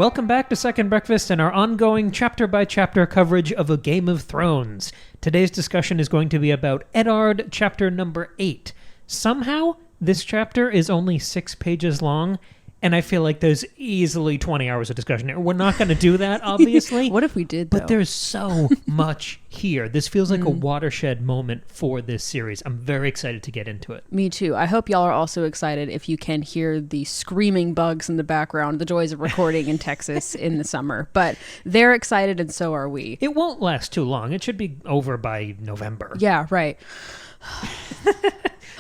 Welcome back to Second Breakfast and our ongoing chapter-by-chapter coverage of A Game of Thrones. Today's discussion is going to be about Eddard, chapter number 8. Somehow, this chapter is only 6 pages long, and I feel like there's easily 20 hours of discussion here. We're not going to do that, obviously. What if we did, though? But there's so much here. This feels like a watershed moment for this series. I'm very excited to get into it. Me too. I hope y'all are also excited if you can hear the screaming bugs in the background, the joys of recording in Texas in the summer. But they're excited, and so are we. It won't last too long. It should be over by November. Yeah, right.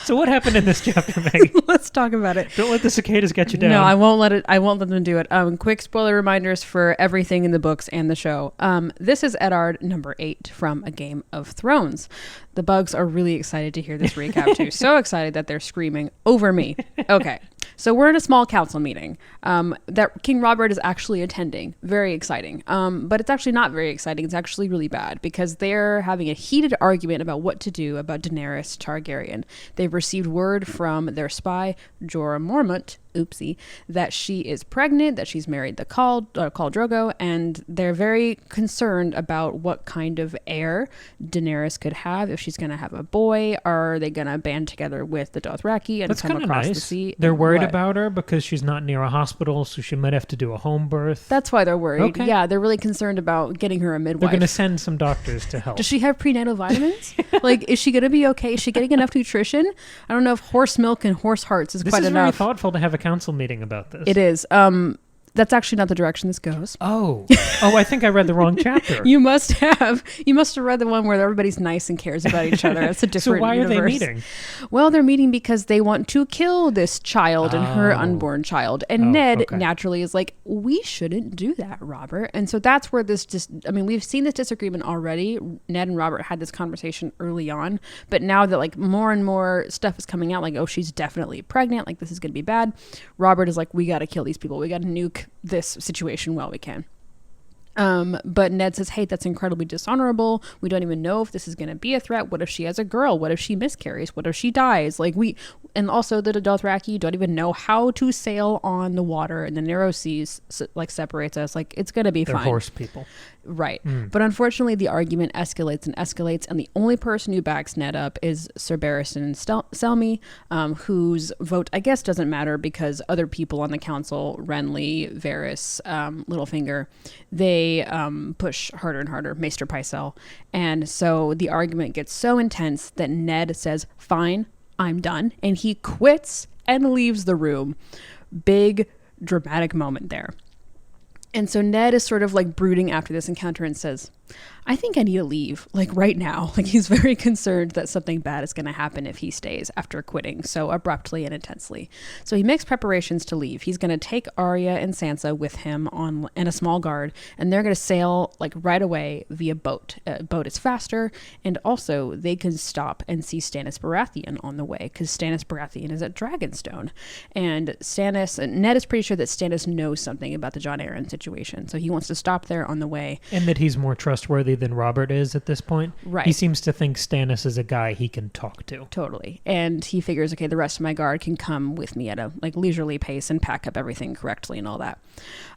So what happened in this chapter, Maggie? Let's talk about it. Don't let the cicadas get you down. No, I won't let them do it. Quick spoiler reminders for everything in the books and the show. This is Eddard number 8 from A Game of Thrones. The bugs are really excited to hear this recap too. So excited that they're screaming over me. Okay. So we're in a small council meeting that King Robert is actually attending. Very exciting. But it's actually not very exciting. It's actually really bad because they're having a heated argument about what to do about Daenerys Targaryen. They've received word from their spy, Jorah Mormont, oopsie, that she is pregnant, that she's married the Khal Drogo, and they're very concerned about what kind of heir Daenerys could have. If she's going to have a boy, are they going to band together with the Dothraki and come across the sea? They're worried about her because she's not near a hospital, so she might have to do a home birth. That's why they're worried. Okay. Yeah, they're really concerned about getting her a midwife. They're going to send some doctors to help. Does she have prenatal vitamins? Like, is she going to be okay? Is she getting enough nutrition? I don't know if horse milk and horse hearts is quite enough. This is very thoughtful to have a council meeting about this. It is. That's actually not the direction this goes. Oh, I think I read the wrong chapter. You must have read the one where everybody's nice and cares about each other. It's a different So why universe. are they meeting? Well, they're meeting because they want to kill this child and her unborn child. And Ned naturally is like, we shouldn't do that, Robert. And so that's where we've seen this disagreement already. Ned and Robert had this conversation early on, but now that like more and more stuff is coming out, like, oh, she's definitely pregnant, like this is going to be bad. Robert is like, we got to kill these people. We got to nuke this situation while we can. But Ned says, hey, that's incredibly dishonorable. We don't even know if this is going to be a threat. What if she has a girl? What if she miscarries? What if she dies? And also the Dothraki don't even know how to sail on the water, and the narrow seas separates us. Like, it's going to be They're fine. horse people. Right. But unfortunately, the argument escalates and escalates, and the only person who backs Ned up is Sir Barristan Selmy, whose vote, I guess, doesn't matter because other people on the council, Renly, Varys, Littlefinger, they push harder and harder, Maester Pycelle. And so the argument gets so intense that Ned says, fine, I'm done. And he quits and leaves the room. Big dramatic moment there. And so Ned is sort of like brooding after this encounter and says, I think I need to leave, like right now. Like, he's very concerned that something bad is going to happen if he stays after quitting so abruptly and intensely. So he makes preparations to leave. He's going to take Arya and Sansa with him in a small guard, and they're going to sail like right away via boat. Boat is faster, and also they can stop and see Stannis Baratheon on the way because Stannis Baratheon is at Dragonstone. And Ned is pretty sure that Stannis knows something about the Jon Arryn situation, so he wants to stop there on the way. And that he's more trustworthy than Robert is at this point. Right. He seems to think Stannis is a guy he can talk to. Totally. And he figures, okay, the rest of my guard can come with me at a leisurely pace and pack up everything correctly and all that.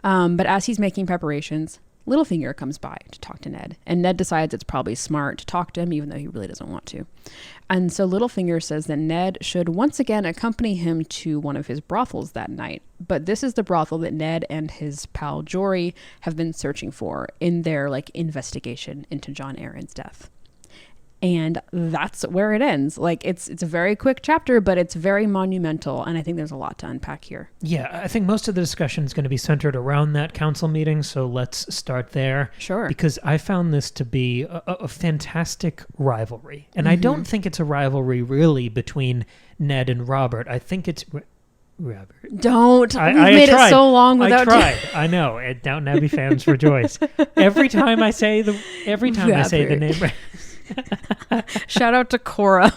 But as he's making preparations, Littlefinger comes by to talk to Ned, and Ned decides it's probably smart to talk to him even though he really doesn't want to. And so Littlefinger says that Ned should once again accompany him to one of his brothels that night. But this is the brothel that Ned and his pal Jory have been searching for in their investigation into Jon Arryn's death. And that's where it ends. Like, it's a very quick chapter, but it's very monumental, and I think there's a lot to unpack here. Yeah, I think most of the discussion is going to be centered around that council meeting, so let's start there. Sure. Because I found this to be a fantastic rivalry. And I don't think it's a rivalry, really, between Ned and Robert. I think it's... Robert. Don't. We've made it so long without... I tried. I know. Downton Abbey fans rejoice. Every time I say the name... Shout out to Cora.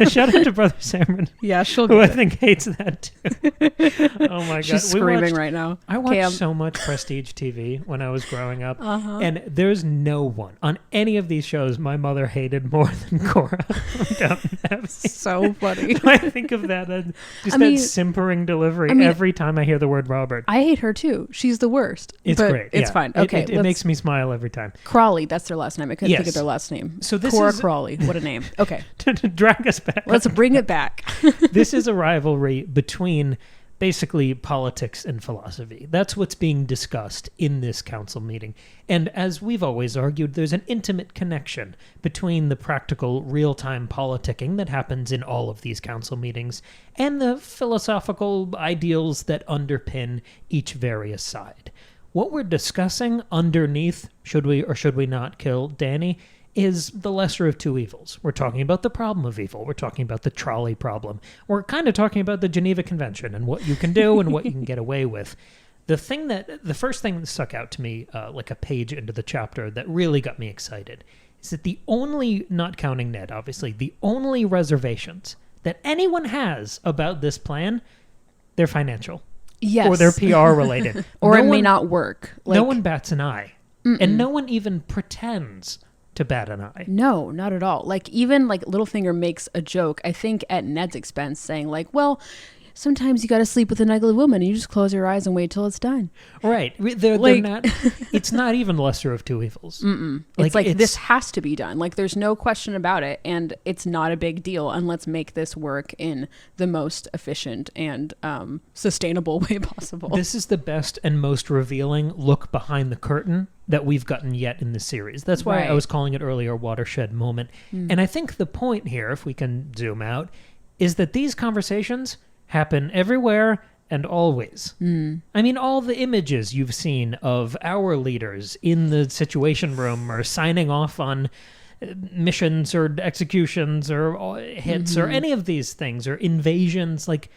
Shout out to Brother Cameron. Yeah, she'll who get I think hates that too. Oh my god, She's screaming right now. I watched so much prestige TV when I was growing up, Uh-huh. and there's no one on any of these shows my mother hated more than Cora from Downton Abbey. So funny. I think of that as just that simpering delivery every time I hear the word Robert. I hate her too. She's the worst. It's but great. It's fine. Okay, it makes me smile every time. Crawley, that's their last name. I couldn't Yes. think of their last name. So this Cora is Crawley. What a name. Okay, to drag us back. let's bring it back. This is a rivalry between basically politics and philosophy. That's what's being discussed in this council meeting. And as we've always argued, there's an intimate connection between the practical, real-time politicking that happens in all of these council meetings and the philosophical ideals that underpin each various side. What we're discussing underneath, should we or should we not kill Dany, is the lesser of two evils. We're talking about the problem of evil. We're talking about the trolley problem. We're kind of talking about the Geneva Convention and what you can do and what you can get away with. The first thing that stuck out to me, like a page into the chapter that really got me excited, is that the only, not counting Ned, obviously, the only reservations that anyone has about this plan, they're financial. Yes. Or they're PR related. Or it may not work. No one bats an eye. And no one even pretends to bat an eye. No, not at all. Like, even like Littlefinger makes a joke, I think at Ned's expense, saying like, well, sometimes you got to sleep with an ugly woman and you just close your eyes and wait till it's done. Right. They're not, it's not even lesser of two evils. It's like this has to be done. Like, there's no question about it. And it's not a big deal. And let's make this work in the most efficient and sustainable way possible. This is the best and most revealing look behind the curtain that we've gotten yet in the series. That's why I was calling it earlier watershed moment. And I think the point here, if we can zoom out, is that these conversations happen everywhere and always. I mean, all the images you've seen of our leaders in the Situation Room or signing off on missions or executions or hits or any of these things or invasions, like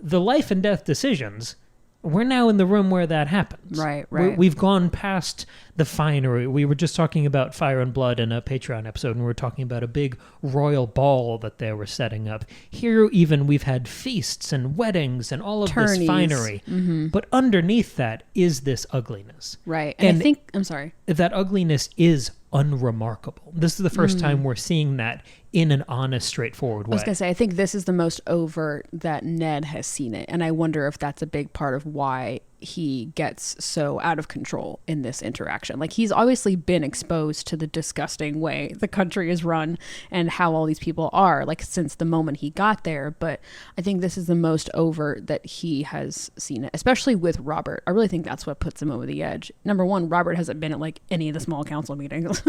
the life and death decisions, we're now in the room where that happens. Right. We've gone past the finery. We were just talking about Fire and Blood in a Patreon episode, and we were talking about a big royal ball that they were setting up. Here, even, we've had feasts and weddings and all of this finery. But underneath that is this ugliness. Right. And I think, I'm sorry. That ugliness is unremarkable. This is the first time we're seeing that in an honest, straightforward way. I was going to say, I think this is the most overt that Ned has seen it. And I wonder if that's a big part of why he gets so out of control in this interaction. Like, he's obviously been exposed to the disgusting way the country is run and how all these people are, like, since the moment he got there. But I think this is the most overt that he has seen it, especially with Robert. I really think that's what puts him over the edge. Number one, Robert hasn't been at like any of the small council meetings.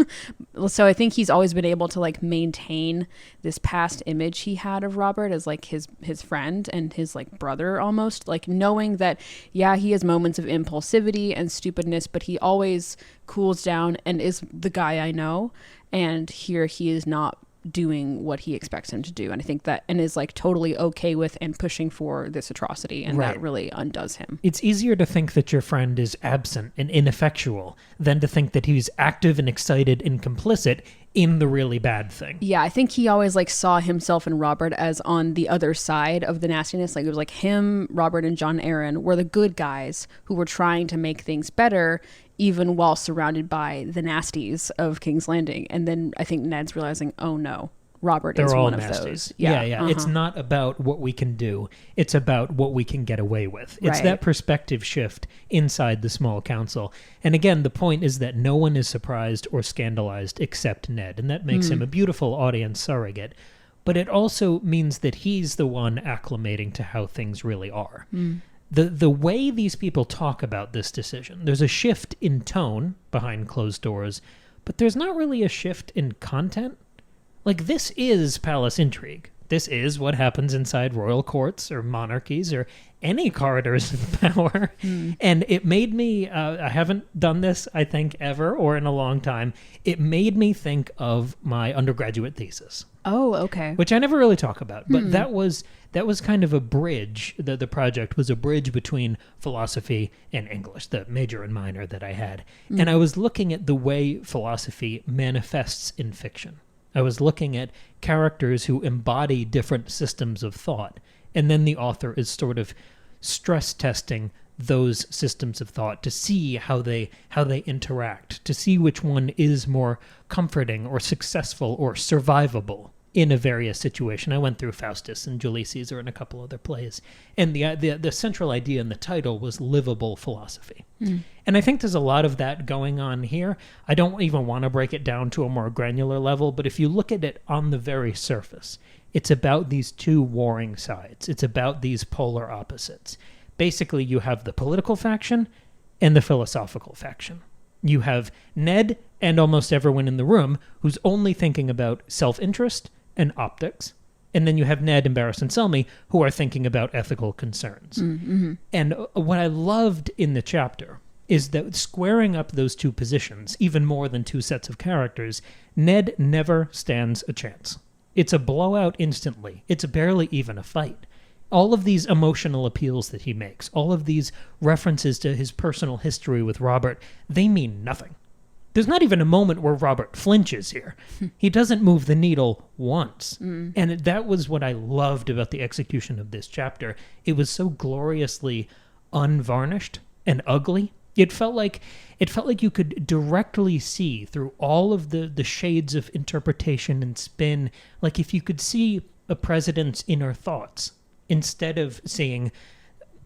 So I think he's always been able to like maintain this past image he had of Robert as like his friend and his like brother almost, like knowing that, yeah, he has moments of impulsivity and stupidness, but he always cools down and is the guy I know. And here he is not doing what he expects him to do. And I think that, and is like totally okay with and pushing for this atrocity. And that really undoes him. It's easier to think that your friend is absent and ineffectual than to think that he's active and excited and complicit in the really bad thing. Yeah, I think he always like saw himself and Robert as on the other side of the nastiness. Like, it was like him, Robert, and John Arryn were the good guys who were trying to make things better, even while surrounded by the nasties of King's Landing. And then I think Ned's realizing, oh no, Robert is one of those. Yeah. It's not about what we can do. It's about what we can get away with. It's that perspective shift inside the small council. And again, the point is that no one is surprised or scandalized except Ned. And that makes him a beautiful audience surrogate. But it also means that he's the one acclimating to how things really are. The way these people talk about this decision, there's a shift in tone behind closed doors, but there's not really a shift in content. Like, this is palace intrigue. This is what happens inside royal courts or monarchies or any corridors of power. And it made me, I haven't done this, I think, ever or in a long time. It made me think of my undergraduate thesis. Oh, okay. Which I never really talk about, but that was kind of a bridge. The project was a bridge between philosophy and English, the major and minor that I had. And I was looking at the way philosophy manifests in fiction. I was looking at characters who embody different systems of thought, and then the author is sort of stress testing those systems of thought to see how they interact, to see which one is more comforting or successful or survivable in a various situation. I went through Faustus and Julius Caesar and a couple other plays, and the central idea in the title was livable philosophy. And I think there's a lot of that going on here. I don't even want to break it down to a more granular level, but if you look at it on the very surface, it's about these two warring sides. It's about these polar opposites. Basically, you have the political faction and the philosophical faction. You have Ned and almost everyone in the room who's only thinking about self-interest and optics. And then you have Ned and Barris and Selmy who are thinking about ethical concerns. Mm-hmm. And what I loved in the chapter is that squaring up those two positions, even more than two sets of characters, Ned never stands a chance. It's a blowout instantly. It's barely even a fight. All of these emotional appeals that he makes, all of these references to his personal history with Robert, they mean nothing. There's not even a moment where Robert flinches here. He doesn't move the needle once. And that was what I loved about the execution of this chapter. It was so gloriously unvarnished and ugly. It felt like you could directly see through all of the shades of interpretation and spin, like if you could see a president's inner thoughts instead of seeing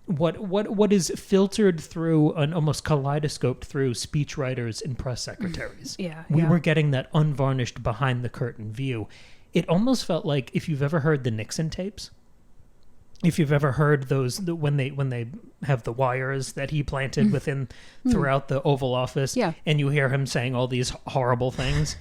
what is filtered through and almost kaleidoscoped through speechwriters and press secretaries. We were getting that unvarnished behind the curtain view. It almost felt like, if you've ever heard the Nixon tapes, if you've ever heard those when they have the wires that he planted within throughout the Oval Office, and you hear him saying all these horrible things.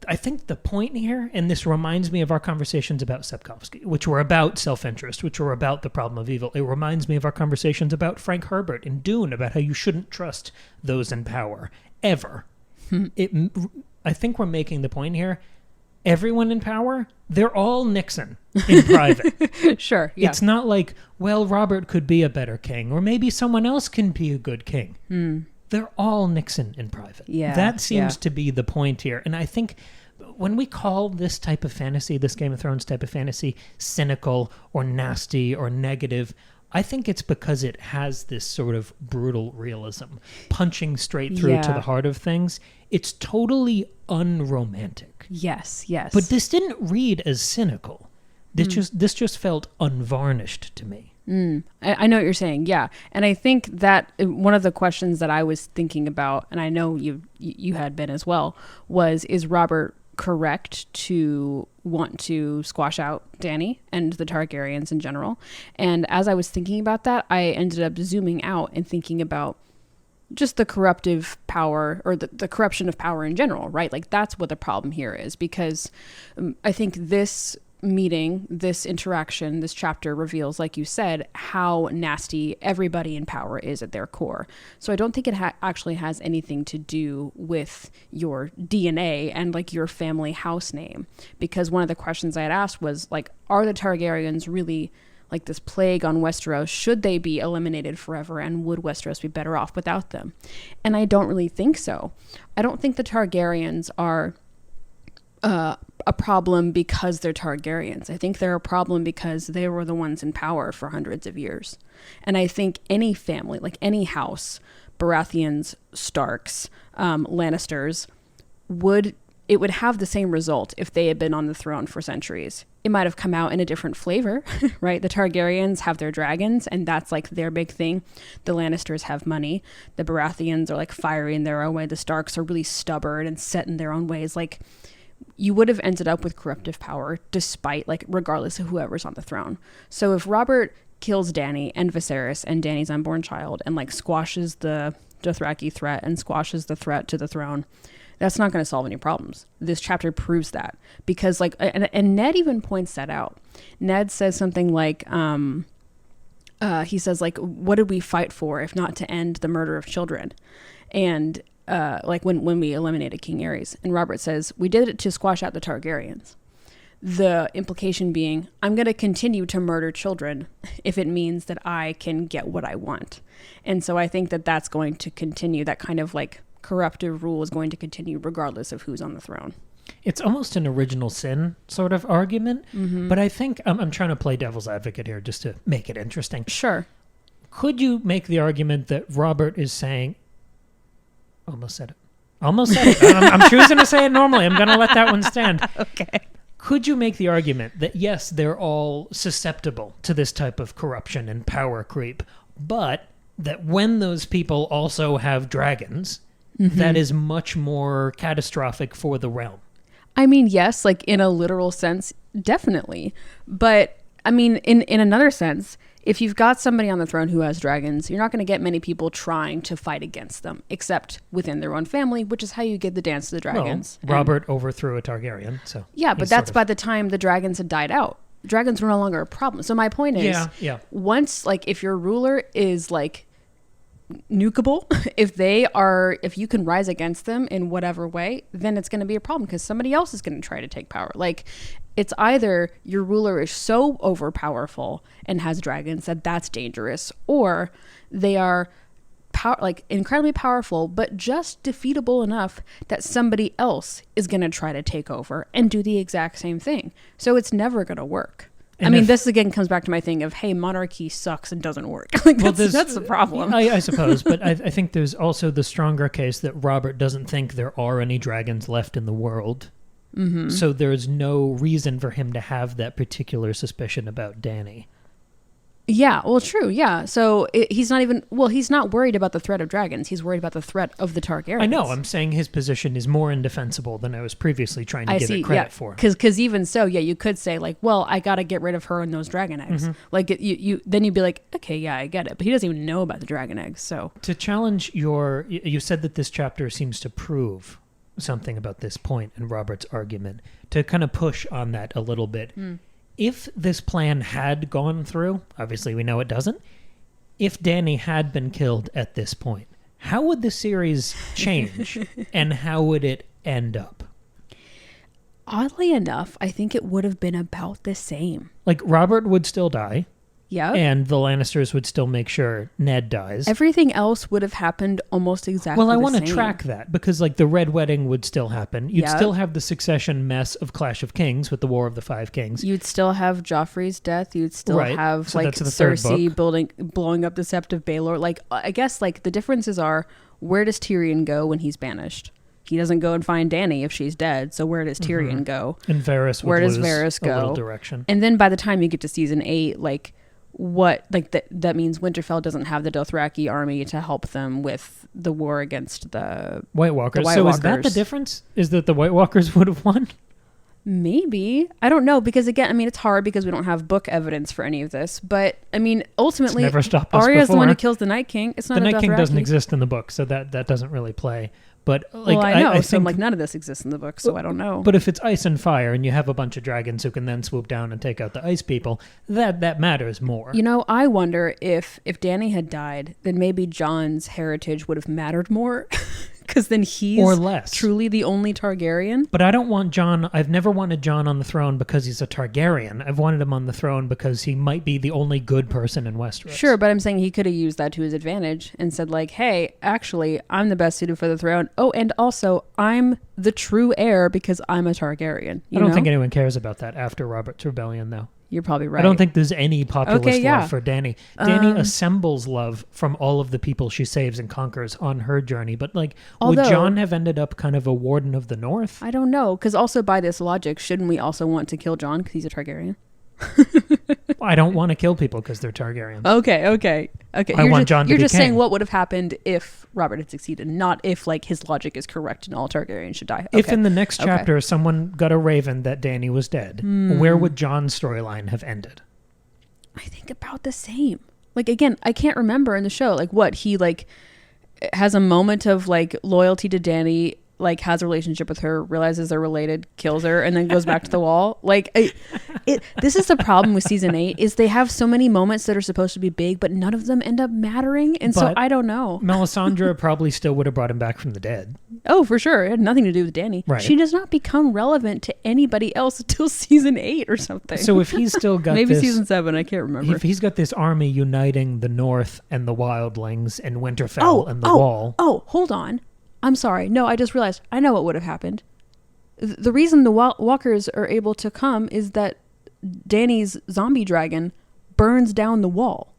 I think the point here, and this reminds me of our conversations about Sapkowski, which were about self-interest, which were about the problem of evil. It reminds me of our conversations about Frank Herbert in Dune, about how you shouldn't trust those in power, ever. I think we're making the point here. Everyone in power, they're all Nixon in private. Sure, yeah. It's not like, well, Robert could be a better king, or maybe someone else can be a good king. They're all Nixon in private. That seems to be the point here. And I think when we call this type of fantasy, this Game of Thrones type of fantasy, cynical or nasty or negative, I think it's because it has this sort of brutal realism, punching straight through to the heart of things. It's totally unromantic. Yes. But this didn't read as cynical. This just felt unvarnished to me. I know what you're saying, yeah. And I think that one of the questions that I was thinking about, and I know you had been as well, was, is Robert correct to want to squash out Dany and the Targaryens in general? And as I was thinking about that, I ended up zooming out and thinking about just the corruptive power, or the corruption of power in general, right? Like, that's what the problem here is, because I think this meeting, this interaction, this chapter reveals, like you said, how nasty everybody in power is at their core. So I don't think it actually has anything to do with your DNA and like your family house name, because one of the questions I had asked was like, are the Targaryens really like this plague on Westeros? Should they be eliminated forever, and would Westeros be better off without them? And I don't really think so. I don't think the Targaryens are a problem because they're Targaryens. I think they're a problem because they were the ones in power for hundreds of years. And I think any family, like any house, Baratheons, Starks, Lannisters, would have the same result if they had been on the throne for centuries. It might have come out in a different flavor, right? The Targaryens have their dragons, and that's like their big thing. The Lannisters have money. The Baratheons are like fiery in their own way. The Starks are really stubborn and set in their own ways. Like, you would have ended up with corruptive power despite, like, regardless of whoever's on the throne. So if Robert kills Dany and Viserys and Dany's unborn child and like squashes the Dothraki threat and squashes the threat to the throne, that's not going to solve any problems. This chapter proves that, because like, and Ned even points that out. Ned says something like, he says like, what did we fight for if not to end the murder of children? And like when we eliminated King Aerys, and Robert says, we did it to squash out the Targaryens. The implication being, I'm going to continue to murder children if it means that I can get what I want. And so I think that that's going to continue. That kind of like corruptive rule is going to continue regardless of who's on the throne. It's almost an original sin sort of argument, but I think I'm trying to play devil's advocate here just to make it interesting. Sure. Could you make the argument that Robert is saying... Almost said it. I'm choosing to say it normally. I'm going to let that one stand. Okay. Could you make the argument that, yes, they're all susceptible to this type of corruption and power creep, but that when those people also have dragons, that is much more catastrophic for the realm? I mean, yes, like in a literal sense, definitely. But I mean, in another sense, if you've got somebody on the throne who has dragons, you're not going to get many people trying to fight against them, except within their own family, which is how you get the Dance of the Dragons. Well, Robert overthrew a Targaryen, so... Yeah, but that's by the time the dragons had died out. Dragons were no longer a problem. So my point is, once, like, if your ruler is, like, nukeable, if you can rise against them in whatever way, then it's going to be a problem because somebody else is going to try to take power. Like, it's either your ruler is so overpowerful and has dragons that that's dangerous, or they are incredibly powerful but just defeatable enough that somebody else is going to try to take over and do the exact same thing. So it's never going to work. And this again comes back to my thing of, hey, monarchy sucks and doesn't work. Like, that's the problem. I suppose, but I think there's also the stronger case that Robert doesn't think there are any dragons left in the world. Mm-hmm. So there's no reason for him to have that particular suspicion about Dany. Yeah, well, true, yeah. So he's not worried about the threat of dragons. He's worried about the threat of the Targaryens. I know, I'm saying his position is more indefensible than I was previously trying to give it credit for. Because even so, yeah, you could say, like, well, I got to get rid of her and those dragon eggs. Mm-hmm. Like, then you'd be like, okay, yeah, I get it. But he doesn't even know about the dragon eggs, so. To challenge you said that this chapter seems to prove something about this point in Robert's argument. To kind of push on that a little bit. If this plan had gone through, obviously we know it doesn't, if Dany had been killed at this point, how would the series change and how would it end up? Oddly enough, I think it would have been about the same. Like, Robert would still die. Yeah. And the Lannisters would still make sure Ned dies. Everything else would have happened almost exactly the same. Well, I want to track that because, like, the Red Wedding would still happen. You'd still have the succession mess of Clash of Kings with the War of the Five Kings. You'd still have Joffrey's death. You'd still have, so like, Cersei blowing up the Sept of Baelor. Like, I guess, like, the differences are, where does Tyrion go when he's banished? He doesn't go and find Dany if she's dead. So where does Tyrion go? And Varys would lose a little direction. And then by the time you get to season 8, like, that means Winterfell doesn't have the Dothraki army to help them with the war against the White Walkers. So is that the difference? Is that the White Walkers would have won? Maybe. I don't know, because again, I mean, it's hard because we don't have book evidence for any of this, but I mean, ultimately, Arya's the one who kills the Night King. It's not the a Night King Dothraki. doesn't exist in the book, so that doesn't really play. But, like, well, I know. I So think, like, none of this exists in the book, so I don't know. But if it's ice and fire, and you have a bunch of dragons who can then swoop down and take out the ice people, that matters more. You know, I wonder if Dany had died, then maybe Jon's heritage would have mattered more. Because then he's or less. Truly the only Targaryen. But I don't want Jon. I've never wanted Jon on the throne because he's a Targaryen. I've wanted him on the throne because he might be the only good person in Westeros. Sure, but I'm saying he could have used that to his advantage and said, like, hey, actually, I'm the best suited for the throne. Oh, and also, I'm the true heir because I'm a Targaryen. I don't think anyone cares about that after Robert's Rebellion, though. You're probably right. I don't think there's any populist love for Dany. Dany assembles love from all of the people she saves and conquers on her journey. But, like, would Jon have ended up kind of a Warden of the North? I don't know. Because also by this logic, shouldn't we also want to kill Jon because he's a Targaryen? I don't want to kill people because they're Targaryens. Okay. I want Jon to be You're just king. saying what would have happened if Robert had succeeded, not if, like, his logic is correct and all Targaryens should die. Okay. If in the next chapter someone got a raven that Dany was dead, where would Jon's storyline have ended? I think about the same. Like, again, I can't remember in the show, like, what he, like, has a moment of, like, loyalty to Dany, like, has a relationship with her, realizes they're related, kills her, and then goes back to the wall. Like, this is the problem with season 8, is they have so many moments that are supposed to be big, but none of them end up mattering, and so I don't know. Melisandre probably still would have brought him back from the dead. Oh, for sure. It had nothing to do with Dany. Right. She does not become relevant to anybody else until season 8 or something. So if he's still got maybe season 7, I can't remember. If he's got this army uniting the North and the Wildlings and Winterfell and the Wall. Oh, hold on. I'm sorry. No, I just realized. I know what would have happened. The reason the walkers are able to come is that Dany's zombie dragon burns down the wall.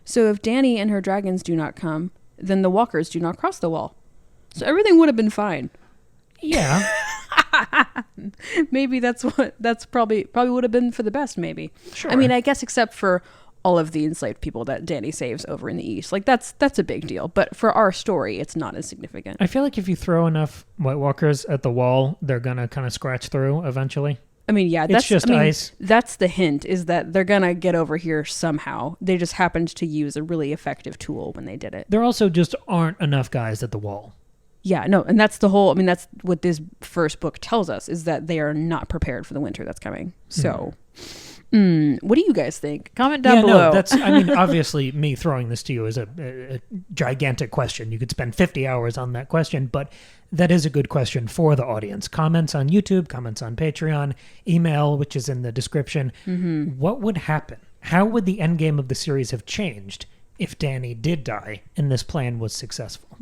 So if Dany and her dragons do not come, then the walkers do not cross the wall. So everything would have been fine. Yeah. Maybe that's probably would have been for the best, maybe. Sure. I mean, I guess except for all of the enslaved people that Dany saves over in the east. Like that's a big deal. But for our story, it's not as significant. I feel like if you throw enough White Walkers at the wall, they're going to kind of scratch through eventually. I mean, yeah, that's just ice. That's the hint, is that they're going to get over here somehow. They just happened to use a really effective tool when they did it. There also just aren't enough guys at the wall. Yeah, no, and that's the whole, I mean, that's what this first book tells us, is that they are not prepared for the winter that's coming. So, what do you guys think? Comment down below. No, I mean, obviously, me throwing this to you is a gigantic question. You could spend 50 hours on that question, but that is a good question for the audience. Comments on YouTube, comments on Patreon, email, which is in the description. What would happen? How would the endgame of the series have changed if Dany did die and this plan was successful?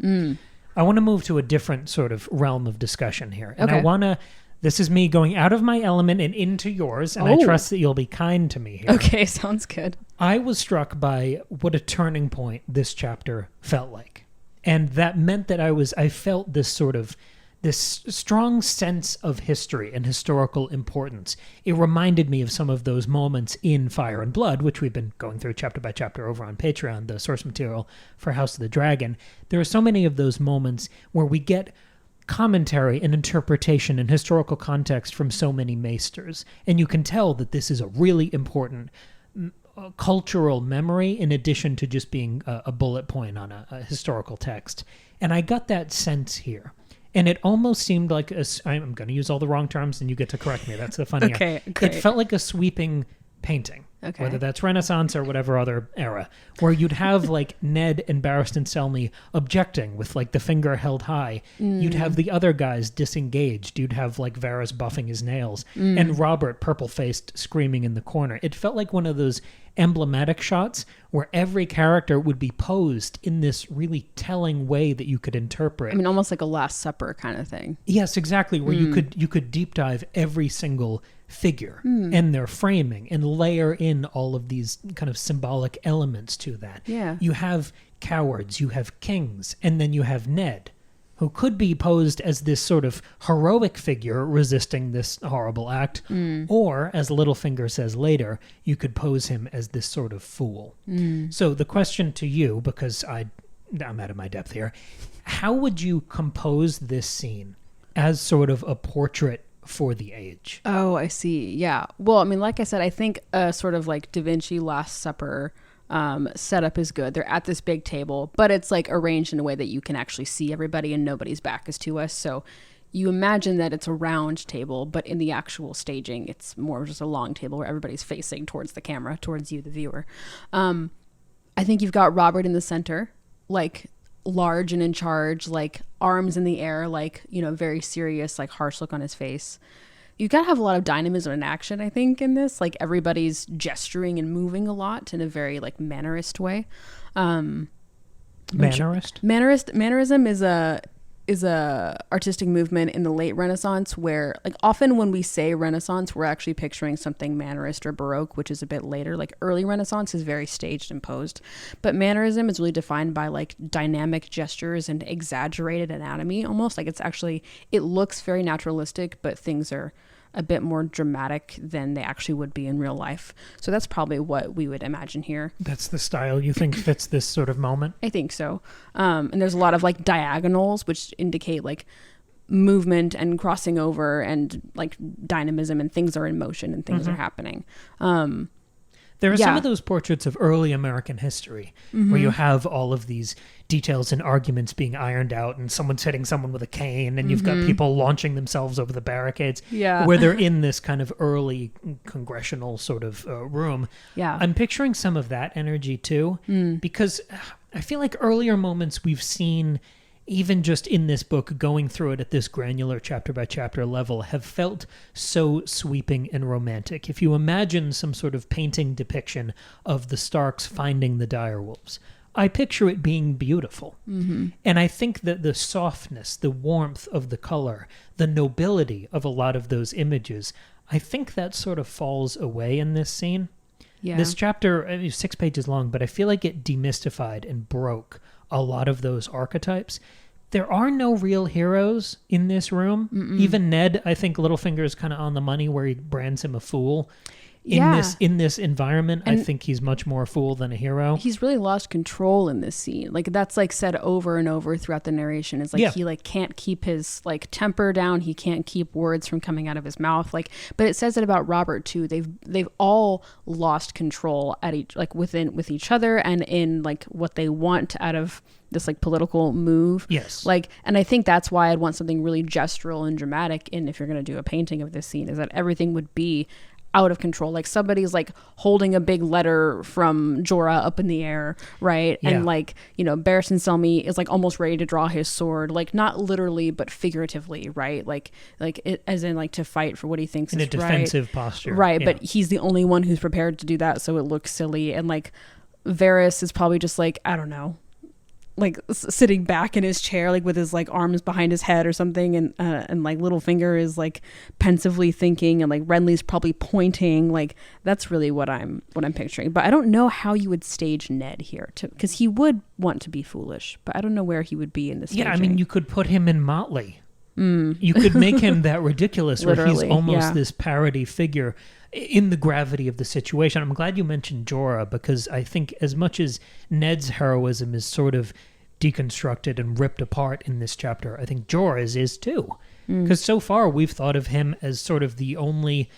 I want to move to a different sort of realm of discussion here. And Okay. This is me going out of my element and into yours, and I trust that you'll be kind to me here. Okay, sounds good. I was struck by what a turning point this chapter felt like. And that meant that I felt this strong sense of history and historical importance. It reminded me of some of those moments in Fire and Blood, which we've been going through chapter by chapter over on Patreon, the source material for House of the Dragon. There are so many of those moments where we get commentary and interpretation and historical context from so many maesters. And you can tell that this is a really important cultural memory in addition to just being a bullet point on a historical text. And I got that sense here. And it almost seemed like I'm going to use all the wrong terms and you get to correct me. That's the funny Okay, great. It felt like a sweeping painting. Okay. Whether that's Renaissance or whatever other era, where you'd have like Ned and Barristan Selmy objecting with like the finger held high. You'd have the other guys disengaged. You'd have like Varys buffing his nails and Robert purple-faced screaming in the corner. It felt like one of those emblematic shots where every character would be posed in this really telling way that you could interpret. I mean, almost like a Last Supper kind of thing. Yes, exactly. Where you could deep dive every single figure and their framing and layer in all of these kind of symbolic elements to that. Yeah. You have cowards, you have kings, and then you have Ned, who could be posed as this sort of heroic figure resisting this horrible act, or, as Littlefinger says later, you could pose him as this sort of fool. So the question to you, because I'm out of my depth here, how would you compose this scene as sort of a portrait for the age? Oh, I see. Yeah. Well, I mean, like I said, I think a sort of like Da Vinci Last Supper setup is good. They're at this big table, but it's like arranged in a way that you can actually see everybody and nobody's back is to us. So you imagine that it's a round table, but in the actual staging, it's more just a long table where everybody's facing towards the camera, towards you, the viewer. I think you've got Robert in the center, like large and in charge, like arms in the air, like, you know, very serious, like harsh look on his face. You gotta have a lot of dynamism and action, I think, in this. Like everybody's gesturing and moving a lot in a very like mannerist way. Mannerist? Mannerism is a artistic movement in the late Renaissance where, like, often when we say Renaissance, we're actually picturing something mannerist or Baroque, which is a bit later. Like early Renaissance is very staged and posed, but mannerism is really defined by like dynamic gestures and exaggerated anatomy, almost like it looks very naturalistic, but things are a bit more dramatic than they actually would be in real life. So that's probably what we would imagine here. That's the style you think fits this sort of moment? I think so. And there's a lot of like diagonals, which indicate like movement and crossing over and like dynamism, and things are in motion and things are happening. There are some of those portraits of early American history where you have all of these details and arguments being ironed out, and someone's hitting someone with a cane, and you've got people launching themselves over the barricades, where they're in this kind of early congressional sort of room. Yeah. I'm picturing some of that energy too, because I feel like earlier moments we've seen, even just in this book, going through it at this granular chapter by chapter level, have felt so sweeping and romantic. If you imagine some sort of painting depiction of the Starks finding the direwolves, I picture it being beautiful. Mm-hmm. And I think that the softness, the warmth of the color, the nobility of a lot of those images, I think that sort of falls away in this scene. Yeah. This chapter is 6 pages long, but I feel like it demystified and broke a lot of those archetypes. There are no real heroes in this room. Mm-mm. Even Ned, I think Littlefinger is kind of on the money where he brands him a fool. In this environment, and I think he's much more a fool than a hero. He's really lost control in this scene. Like, that's like said over and over throughout the narration. It's like he like can't keep his like temper down. He can't keep words from coming out of his mouth. Like, but it says it about Robert too. They've all lost control at each with each other and in like what they want out of this like political move. Yes. Like, and I think that's why I'd want something really gestural and dramatic. And if you're going to do a painting of this scene, is that everything would be out of control. Like somebody's like holding a big letter from Jorah up in the air, right? Yeah. And like, Barristan Selmy is like almost ready to draw his sword, like not literally but figuratively, right? Like it, as in like to fight for what he thinks in is a defensive posture, right? Yeah. But he's the only one who's prepared to do that, so it looks silly. And like Varys is probably just like, I don't know, like sitting back in his chair, like with his like arms behind his head or something, and like Littlefinger is like pensively thinking, and like Renly's probably pointing. Like that's really what I'm picturing. But I don't know how you would stage Ned here, because he would want to be foolish, but I don't know where he would be in this. Yeah, I mean, you could put him in Motley. You could make him that ridiculous, where he's almost this parody figure in the gravity of the situation. I'm glad you mentioned Jorah, because I think as much as Ned's heroism is sort of deconstructed and ripped apart in this chapter, I think Jorah's is too. Because so far we've thought of him as sort of the only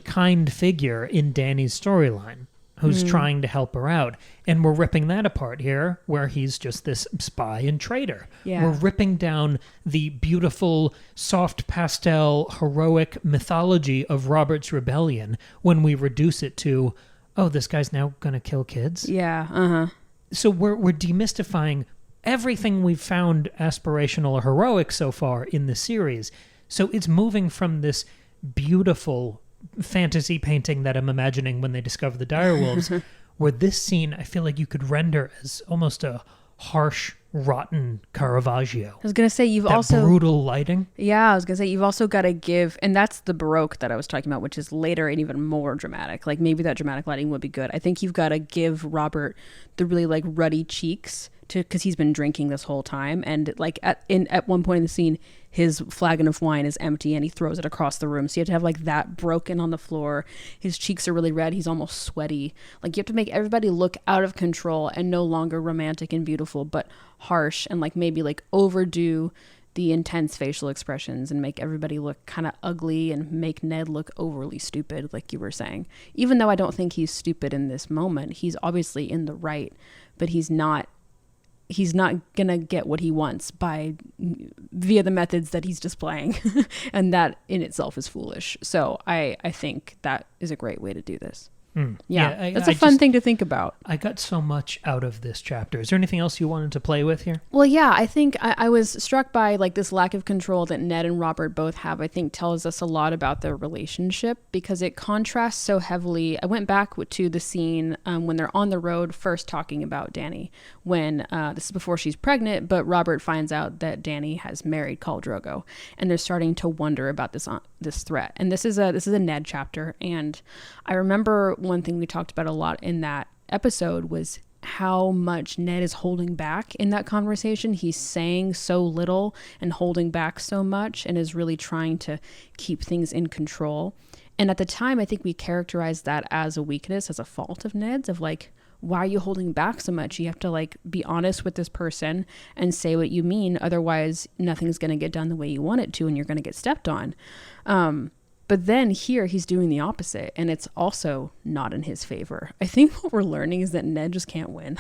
kind figure in Dany's storyline who's trying to help her out. And we're ripping that apart here, where he's just this spy and traitor. Yeah. We're ripping down the beautiful, soft pastel, heroic mythology of Robert's rebellion when we reduce it to, oh, this guy's now going to kill kids? Yeah, uh-huh. So we're demystifying everything we've found aspirational or heroic so far in the series. So it's moving from this beautiful fantasy painting that I'm imagining when they discover the direwolves, where this scene I feel like you could render as almost a harsh, rotten Caravaggio. I was gonna say you've also brutal lighting. Yeah, I was gonna say you've also got to give, and that's the Baroque that I was talking about, which is later and even more dramatic. Like maybe that dramatic lighting would be good. I think you've got to give Robert the really like ruddy cheeks because he's been drinking this whole time, and like at one point in the scene, his flagon of wine is empty and he throws it across the room. So you have to have like that broken on the floor. His cheeks are really red. He's almost sweaty. Like you have to make everybody look out of control and no longer romantic and beautiful, but harsh, and like maybe like overdo the intense facial expressions and make everybody look kind of ugly and make Ned look overly stupid, like you were saying. Even though I don't think he's stupid in this moment, he's obviously in the right, but he's not gonna get what he wants via the methods that he's displaying. And that in itself is foolish. So I think that is a great way to do this. Yeah, that's a fun thing to think about. I got so much out of this chapter. Is there anything else you wanted to play with here? Well, yeah, I think I was struck by like this lack of control that Ned and Robert both have. I think tells us a lot about their relationship, because it contrasts so heavily. I went back to the scene when they're on the road first talking about Dany, when this is before she's pregnant, but Robert finds out that Dany has married Khal Drogo, and they're starting to wonder about this threat. And this is a Ned chapter, and I remember one thing we talked about a lot in that episode was how much Ned is holding back in that conversation. He's saying so little and holding back so much, and is really trying to keep things in control. And at the time, I think we characterized that as a weakness, as a fault of Ned's, of like, why are you holding back so much? You have to like be honest with this person and say what you mean. Otherwise, nothing's going to get done the way you want it to, and you're going to get stepped on. But then here he's doing the opposite, and it's also not in his favor. I think what we're learning is that Ned just can't win.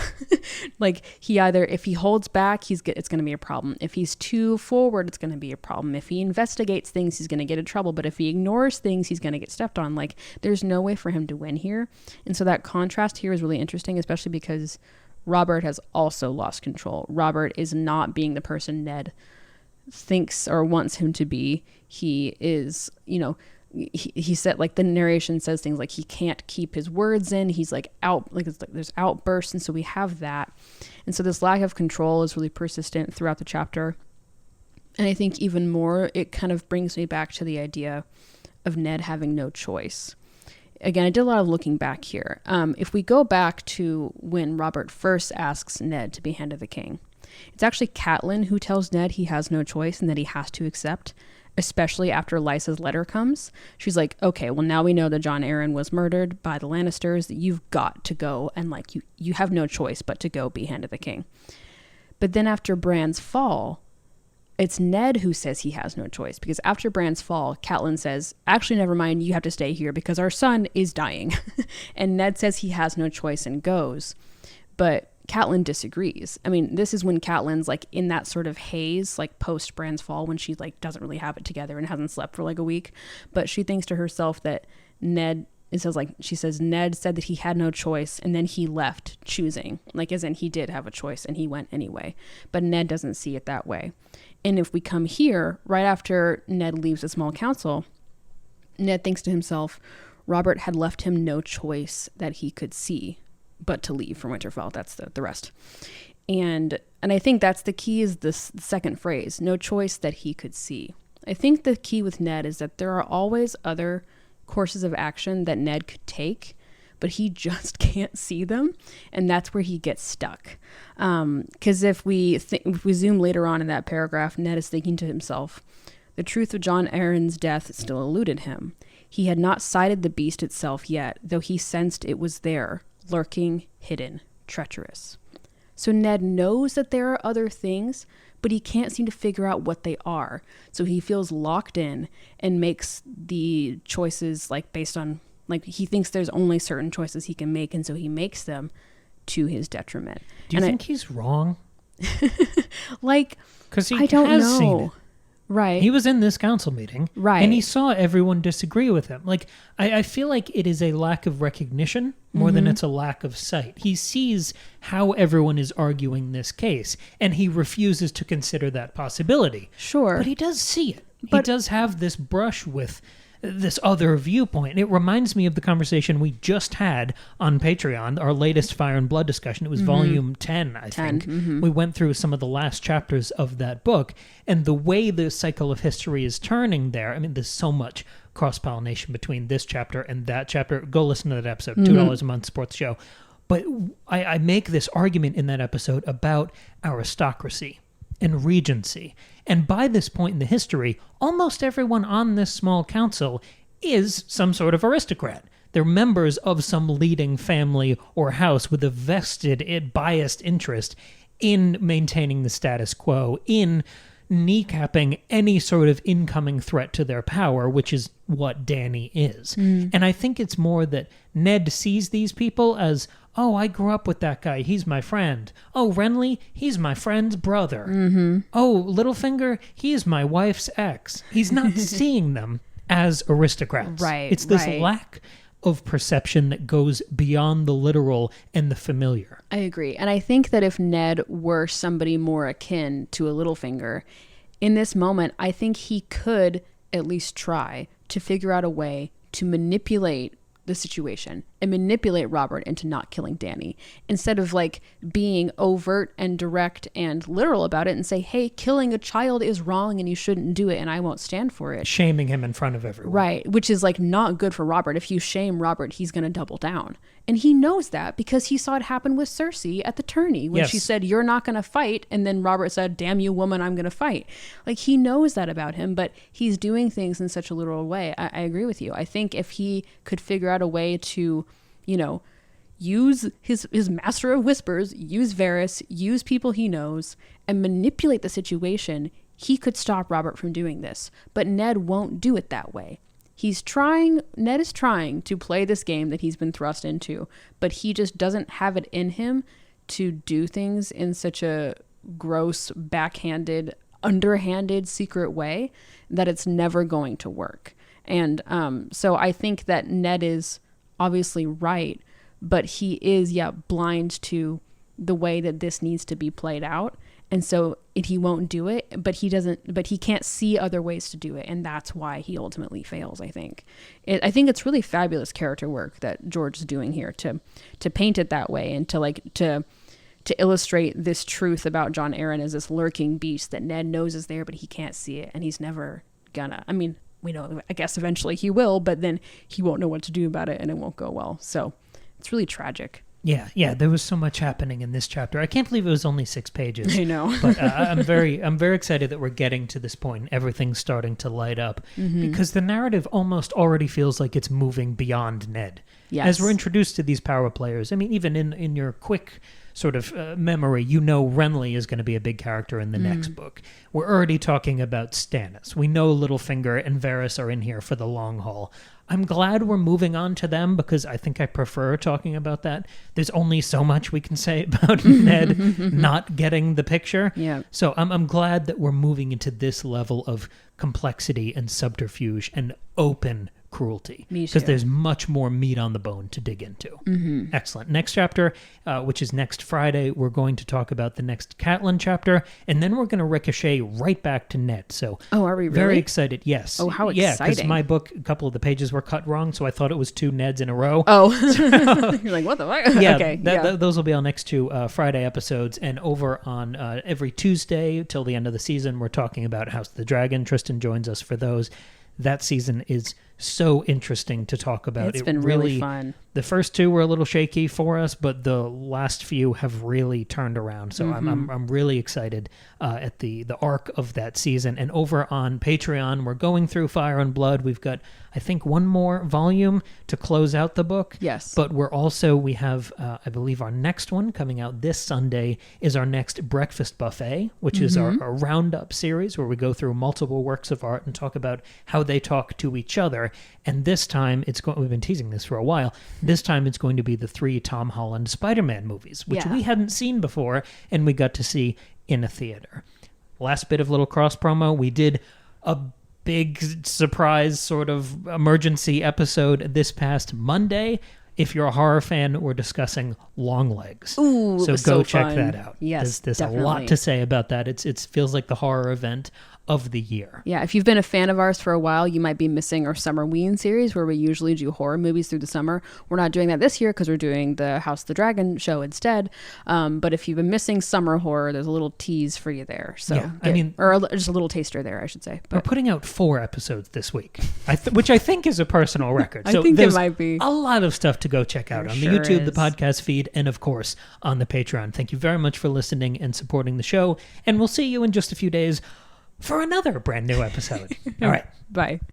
Like he either, if he holds back, it's going to be a problem. If he's too forward, it's going to be a problem. If he investigates things, he's going to get in trouble. But if he ignores things, he's going to get stepped on. Like there's no way for him to win here. And so that contrast here is really interesting, especially because Robert has also lost control. Robert is not being the person Ned thinks or wants him to be. He is, he said, like, the narration says things like he can't keep his words in. He's like out, like, it's like there's outbursts. And so we have that. And so this lack of control is really persistent throughout the chapter. And I think even more, it kind of brings me back to the idea of Ned having no choice. Again, I did a lot of looking back here. If we go back to when Robert first asks Ned to be Hand of the King, it's actually Catelyn who tells Ned he has no choice and that he has to accept, especially after Lysa's letter comes. She's like, okay, well, now we know that Jon Arryn was murdered by the Lannisters. You've got to go, and like you have no choice but to go be Hand of the King. But then after Bran's fall, it's Ned who says he has no choice, because after Bran's fall, Catelyn says, actually, never mind, you have to stay here because our son is dying. And Ned says he has no choice and goes. But Catelyn disagrees. I mean, this is when Catelyn's like in that sort of haze, like post Bran's fall, when she like doesn't really have it together and hasn't slept for like a week. But she thinks to herself that she says Ned said that he had no choice and then he left choosing, like as in he did have a choice and he went anyway. But Ned doesn't see it that way. And if we come here, right after Ned leaves the small council, Ned thinks to himself, Robert had left him no choice that he could see but to leave for Winterfell. That's the rest. And I think that's the key, is this second phrase, no choice that he could see. I think the key with Ned is that there are always other courses of action that Ned could take, but he just can't see them, and that's where he gets stuck. Because if we zoom later on in that paragraph, Ned is thinking to himself, the truth of Jon Arryn's death still eluded him. He had not sighted the beast itself yet, though he sensed it was there, lurking, hidden, treacherous. So Ned knows that there are other things, but he can't seem to figure out what they are. So he feels locked in and makes the choices like based on, like, he thinks there's only certain choices he can make, and so he makes them to his detriment. Do you think he's wrong? Like, because I don't know. Seen it. Right. He was in this council meeting. Right. And he saw everyone disagree with him. Like, I feel like it is a lack of recognition more than it's a lack of sight. He sees how everyone is arguing this case, and he refuses to consider that possibility. Sure. But he does see it. He does have this brush with this other viewpoint. It reminds me of the conversation we just had on Patreon, our latest Fire and Blood discussion. It was volume 10, I think. We went through some of the last chapters of that book, and the way the cycle of history is turning there, I mean, there's so much cross-pollination between this chapter and that chapter. Go listen to that episode, $2 a month sports show. But I make this argument in that episode about aristocracy and regency. And by this point in the history, almost everyone on this small council is some sort of aristocrat. They're members of some leading family or house with a vested, biased interest in maintaining the status quo, in kneecapping any sort of incoming threat to their power, which is what Dany is. And I think it's more that Ned sees these people as, oh, I grew up with that guy, he's my friend. Oh, Renly, he's my friend's brother. Oh, Littlefinger, he's my wife's ex. He's not seeing them as aristocrats. Right. It's this lack of perception that goes beyond the literal and the familiar. I agree. And I think that if Ned were somebody more akin to a Littlefinger, in this moment, I think he could at least try to figure out a way to manipulate the situation and manipulate Robert into not killing Dany, instead of like being overt and direct and literal about it and say, hey, killing a child is wrong and you shouldn't do it and I won't stand for it. Shaming him in front of everyone. Right, which is like not good for Robert. If you shame Robert, he's going to double down. And he knows that because he saw it happen with Cersei at the tourney when she said, you're not going to fight. And then Robert said, damn you, woman, I'm going to fight. Like, he knows that about him, but he's doing things in such a literal way. I agree with you. I think if he could figure out a way to, you know, use his master of whispers, use Varys, use people he knows, and manipulate the situation, he could stop Robert from doing this. But Ned won't do it that way. Ned is trying to play this game that he's been thrust into, but he just doesn't have it in him to do things in such a gross, backhanded, underhanded, secret way that it's never going to work. And so I think that Ned is obviously right, but he is, blind to the way that this needs to be played out. and so he won't do it, but he can't see other ways to do it, and that's why he ultimately fails. I think it's really fabulous character work that George is doing here to paint it that way, and to illustrate this truth about Jon Arryn as this lurking beast that Ned knows is there, but he can't see it, and he's never gonna. I mean, we know, I guess eventually he will, but then he won't know what to do about it, and it won't go well. So it's really tragic. Yeah, there was so much happening in this chapter. I can't believe it was only 6 pages. I know. But I'm very excited that we're getting to this point and everything's starting to light up, because the narrative almost already feels like it's moving beyond Ned. Yes. As we're introduced to these power players, I mean, even in your quick sort of memory, Renly is going to be a big character in the next book. We're already talking about Stannis. We know Littlefinger and Varys are in here for the long haul. I'm glad we're moving on to them, because I think I prefer talking about that. There's only so much we can say about Ned not getting the picture. Yeah. So I'm glad that we're moving into this level of complexity and subterfuge and open cruelty, because there's much more meat on the bone to dig into. Excellent. Next chapter, which is next Friday, we're going to talk about the next Catelyn chapter, and then we're going to ricochet right back to Ned. So, are we really? Very excited. Yes. Oh, how yeah, exciting! because my book, a couple of the pages were cut wrong, so I thought it was 2 Neds in a row. Oh, you're like, what the fuck? Yeah, okay, those will be our next 2 Friday episodes, and over on every Tuesday till the end of the season, we're talking about House of the Dragon. Tristan joins us for those. That season is so interesting to talk about. It's been really fun. The first 2 were a little shaky for us, but the last few have really turned around. So I'm really excited at the arc of that season. And over on Patreon, we're going through Fire and Blood. We've got, I think, 1 more volume to close out the book. Yes. But we have, I believe, our next one coming out this Sunday is our next Breakfast Buffet, which is our roundup series where we go through multiple works of art and talk about how they talk to each other. And this time, we've been teasing this for a while. This time, it's going to be the 3 Tom Holland Spider-Man movies, which we hadn't seen before, and we got to see in a theater. Last bit of little cross promo, we did a big surprise sort of emergency episode this past Monday. If you're a horror fan, we're discussing Longlegs. Ooh, so go check fun. that out. Yes, there's definitely. a lot to say about that. It feels like the horror event of the year. Yeah, if you've been a fan of ours for a while, you might be missing our Summerween series where we usually do horror movies through the summer. We're not doing that this year because we're doing the House of the Dragon show instead. But if you've been missing summer horror, there's a little tease for you there. So, just a little taster there, I should say. But we're putting out 4 episodes this week, which I think is a personal record. So I think it might be. A lot of stuff to go check out on the YouTube, the podcast feed, and of course on the Patreon. Thank you very much for listening and supporting the show. And we'll see you in just a few days for another brand new episode. All right. Bye.